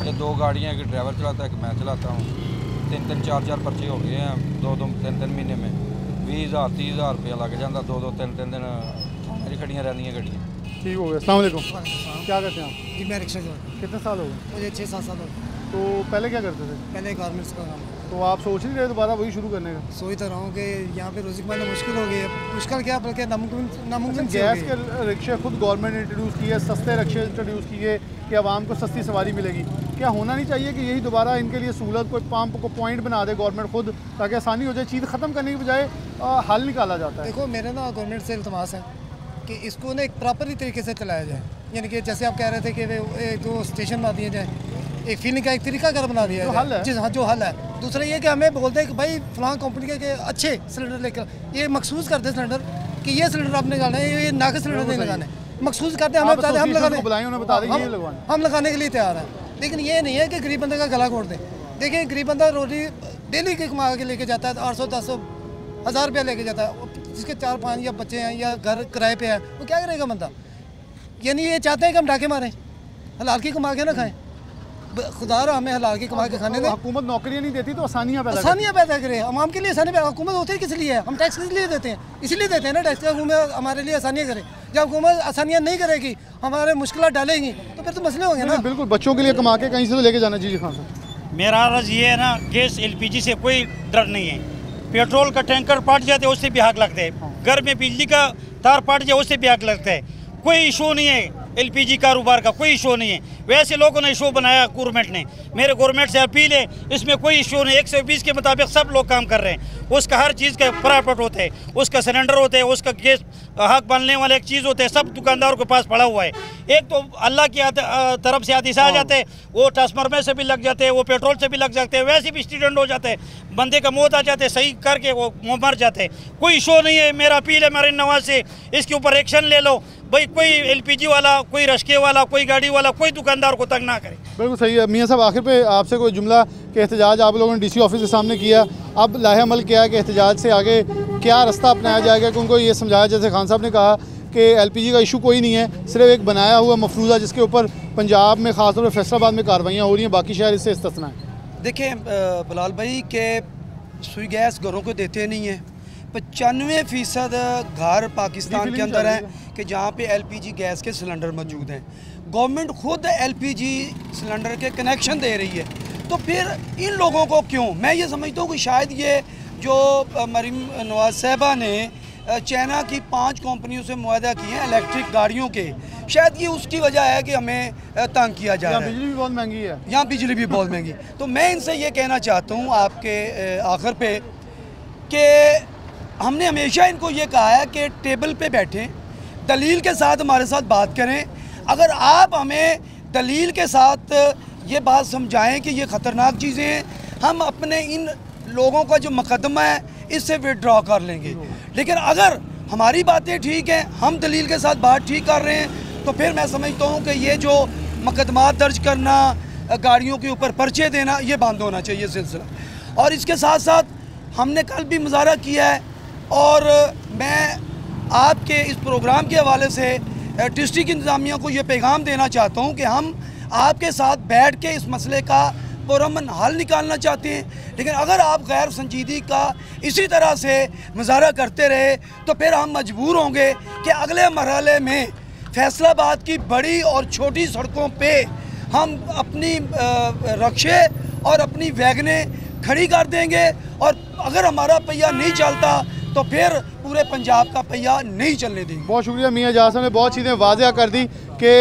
ये 2 गाड़ियाँ, एक ड्राइवर चलाता है, एक मैं चलाता हूँ। 3-3 4-4 पर्चे हो गए हैं 2-3 महीने में। 20,000 30,000 रुपया लग जाता, 2-2 3-3 दिन थाने खड़ियाँ रहती गड्डियाँ। ठीक हो गया। अस्सलाम वालेकुम। क्या करते हैं आप? जी मैं रिक्शा चलाता हूँ। कितने साल हो गए? मुझे 6-7 साल हो गए। तो पहले क्या करते थे? पहले गारमेंट्स का काम। तो आप सोच नहीं रहे दोबारा वही शुरू करने का? सोच तो रहा हूँ कि यहाँ पे रोज़ी कमाना मुश्किल हो गई है। मुश्किल क्या, बल्कि नामुमकिन। गैस के रिक्शे खुद गवर्नमेंट ने इंट्रोड्यूस किए, सस्ते रिक्शे इंट्रोड्यूस किए कि आवाम को सस्ती सवारी मिलेगी। क्या होना नहीं चाहिए कि यही दोबारा इनके लिए सहूलत, कोई पंप को पॉइंट बना दे गवर्नमेंट खुद, ताकि आसानी हो जाए, चीज़ ख़त्म करने की बजाय हल निकाला जाता है? देखो मेरे ना गवर्नमेंट से इल्तमास है कि इसको ना एक प्रॉपरली तरीके से चलाया जाए। यानी कि जैसे आप कह रहे थे कि जो स्टेशन बना दिए जाए, एक फीलिंग का एक तरीकाकार बना दिया जो हल है। जी हाँ, जो हल है। दूसरा ये कि हमें बोलते हैं कि भाई फलां कंपनी के अच्छे सिलेंडर लेकर, ये मखसूस करते सिलेंडर कि ये सिलेंडर आपने लगाना है, ये नाकस सिलेंडर नहीं लगाना है, मखसूस करते हैं, हमें बताते हैं, हम लगाने के लिए तैयार है। लेकिन ये नहीं है कि गरीब बंदे का गला घोट दें। देखिए गरीब बंदा रोटी डेली के कमा के लेके जाता है, 800-1000 1000 रुपया लेके जाता है, जिसके 4-5 या बच्चे हैं या घर किराए पे है, वो क्या करेगा बंदा? यानी ये चाहते हैं कि हम डाके मारें, हलाल की कमा के ना खाएं। खुदा रहा हमें हलाल के कमा के खाने दें। हुकूमत नौकरियाँ नहीं देती तो आसानियाँ पैदा करे आवाम के लिए आसानी। हुकूमत होती है किस लिए है? हम टैक्स किस लिए देते हैं? इसीलिए देते हैं ना टैक्स, हुकूमत हमारे लिए आसानियाँ करे। जब हुकूमत आसानियाँ नहीं करेगी, हमारे मुश्किल डालेंगी, तो फिर तो मसले होंगे ना। बिल्कुल, बच्चों के लिए कमा के कहीं से तो लेके जाना। जी खान साहब, मेरा अर्ज ये है ना, गैस LPG से कोई डर नहीं है। पेट्रोल का टैंकर फट जाते हैं उससे भी आग लगते हैं, घर में बिजली का तार फट जाए उससे भी आग लगता है। कोई इशू नहीं है LPG कारोबार का, कोई इशू नहीं है। वैसे लोगों ने इशू बनाया गवर्नमेंट ने। मेरे गवर्नमेंट से अपील है, इसमें कोई इशू नहीं। 120 के मुताबिक सब लोग काम कर रहे हैं। उसका हर चीज़ का प्रॉफिट होता है, उसका सिलेंडर होता है, उसका गैस हक बनने वाला एक चीज़ होता है, सब दुकानदारों के पास पड़ा हुआ है। एक तो अल्लाह की तरफ से आदेश आ जाते हैं, वो ट्रांसफार्मर से भी लग जाते हैं, वो पेट्रोल से भी लग जाते हैं, वैसे भी एक्सीडेंट हो जाते हैं, बंदे का मौत आ जाते हैं, सही करके वो मर जाते हैं। कोई इशू नहीं है। मेरा अपील है मरीन नवाज से, इसके ऊपर एक्शन ले लो भाई। कोई LPG वाला, कोई रश्के वाला, कोई गाड़ी वाला, कोई दुकानदार को तंग ना करे। बिल्कुल सही है। मियाँ साहब, आखिर पे आपसे कोई जुमला कि एहतजाज आप लोगों ने DC ऑफिस के सामने किया, अब लाहे अमल किया है कि एहतजाज से आगे क्या रास्ता अपनाया जाएगा? कि उनको ये समझाया, जैसे खान साहब ने कहा कि LPG का इशू कोई नहीं है, सिर्फ एक बनाया हुआ मफरूज़ा जिसके ऊपर पंजाब में ख़ासतौर पर फैसलाबाद में कार्रवाइयाँ हो रही हैं, बाकी शहर इससे इस्तिस्ना है। देखिए बिलाल भाई के सुई गैस घरों को देते नहीं है। 95% घर पाकिस्तान के अंदर हैं कि जहाँ पे LPG गैस के सिलेंडर मौजूद हैं। गवर्नमेंट खुद LPG सिलेंडर के कनेक्शन दे रही है, तो फिर इन लोगों को क्यों? मैं ये समझता हूँ कि शायद ये जो मरीम नवाज साहबा ने चाइना की 5 कंपनियों से मुआहदा किए हैं इलेक्ट्रिक गाड़ियों के, शायद ये उसकी वजह है कि हमें तंग किया जा रहा है। बिजली भी बहुत महंगी है, यहाँ बिजली भी बहुत महंगी। तो मैं इनसे ये कहना चाहता हूँ आपके आखिर पे कि हमने हमेशा इनको ये कहा है कि टेबल पे बैठें, दलील के साथ हमारे साथ बात करें। अगर आप हमें दलील के साथ ये बात समझाएं कि ये ख़तरनाक चीज़ें हैं, हम अपने इन लोगों का जो मुकदमा है इससे विड्रॉ कर लेंगे। लेकिन अगर हमारी बातें ठीक हैं, हम दलील के साथ बात ठीक कर रहे हैं, तो फिर मैं समझता हूँ कि ये जो मुकदमा दर्ज करना, गाड़ियों के ऊपर पर्चे देना, ये बंद होना चाहिए सिलसिला। और इसके साथ साथ हमने कल भी मुजाहरा किया है, और मैं आपके इस प्रोग्राम के हवाले से डिस्ट्रिक्ट इंतज़ामिया को ये पैगाम देना चाहता हूँ कि हम आपके साथ बैठ के इस मसले का पुरअमन हल निकालना चाहते हैं। लेकिन अगर आप गैर संजीदगी का इसी तरह से मुजाहरा करते रहे, तो फिर हम मजबूर होंगे कि अगले मरहले में फैसलाबाद की बड़ी और छोटी सड़कों पे हम अपनी रक्शे और अपनी वैगनें खड़ी कर देंगे, और अगर हमारा पहिया नहीं चलता तो फिर पूरे पंजाब का पहिया नहीं चलने देंगे। बहुत शुक्रिया मियाँ जहाँ साहब ने बहुत चीज़ें वाज़ेह कर दी कि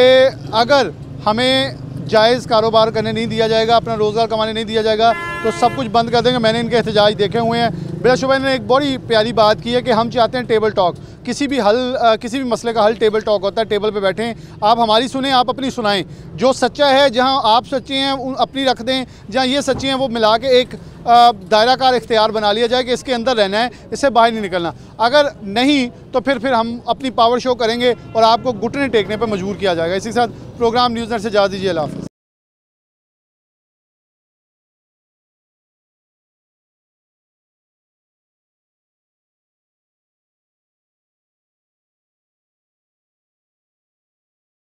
अगर हमें जायज़ कारोबार करने नहीं दिया जाएगा, अपना रोज़गार कमाने नहीं दिया जाएगा, तो सब कुछ बंद कर देंगे। मैंने इनके एहतजाज देखे हुए हैं। बिलाशुबा इन्होंने एक बड़ी प्यारी बात की है कि हम चाहते हैं टेबल टॉक, किसी भी मसले का हल टेबल टॉक होता है। टेबल पे बैठें, आप हमारी सुनें, आप अपनी सुनाएं। जो सच्चा है, जहां आप सच्चे हैं अपनी रख दें, जहां ये सच्चे हैं वो मिला के एक दायराकार इख्तियार बना लिया जाए कि इसके अंदर रहना है, इससे बाहर नहीं निकलना। अगर नहीं तो फिर हम अपनी पावर शो करेंगे और आपको घुटने टेकने पर मजबूर किया जाएगा। इसी के साथ प्रोग्राम न्यूज़ नेट से इजाज़त दीजिए। अल्लाह हाफ़िज़।